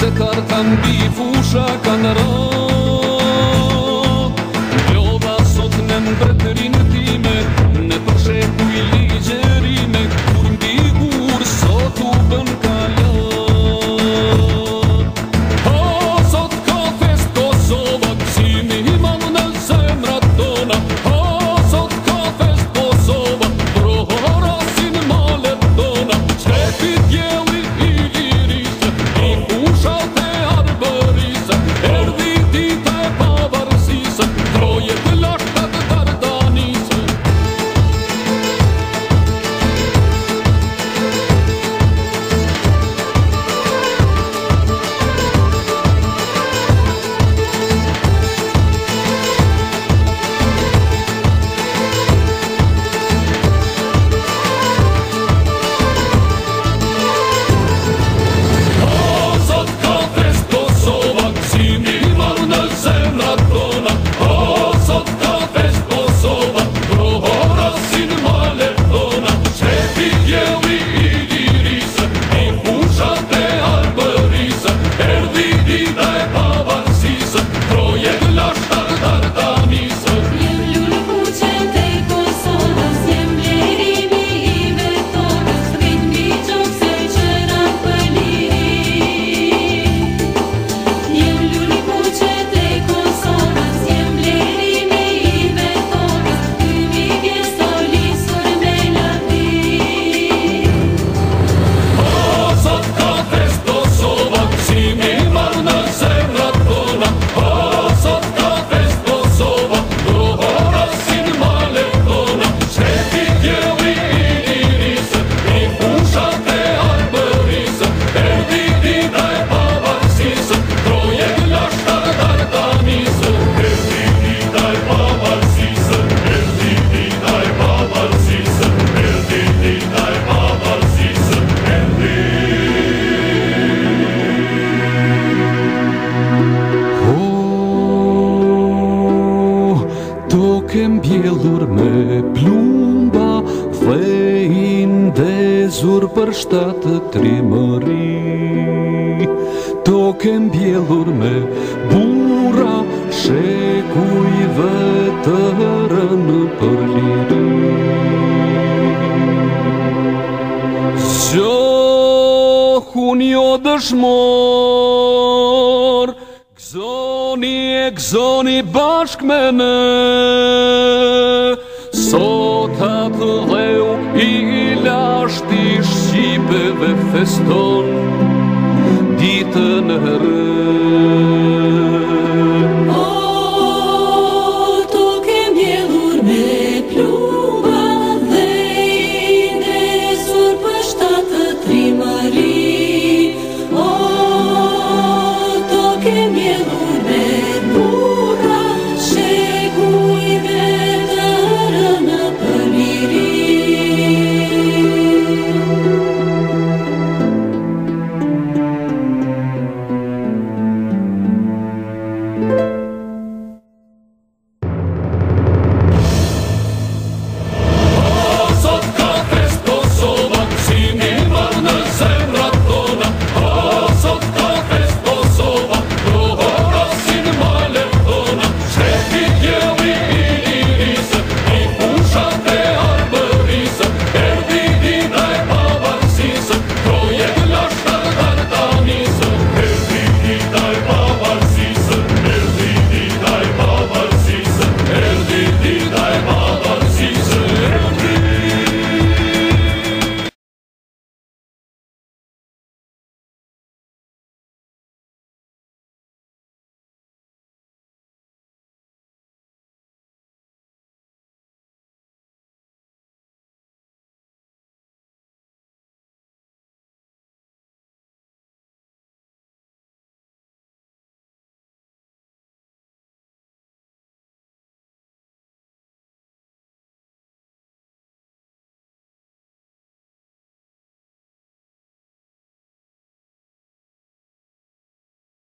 Se karta mbi fusha kanë rënë, lodha sot në mbretërinë time, në përsheku i ligjerime, kur mbi kur sot u bën kalën. O, sot ka fest Kosova, gëzimi i madh në zemrat tona. O, sot ka fest Kosova, prohorasin malet tona. Qepi djeli i lirisë, i fushat e arbërisë, erdhi dita e pavarësisë, troje të lashtat të Dardanisë. Mbjellur me plumba, fejin dezur për shtatë trimëri. Toke mbjellur me bura, shekujve të rënë për liri. Gjohun jo dëshmor, gëzoni bashk me ne. Sot atë dheu i lashti shqipeve feston, ditën e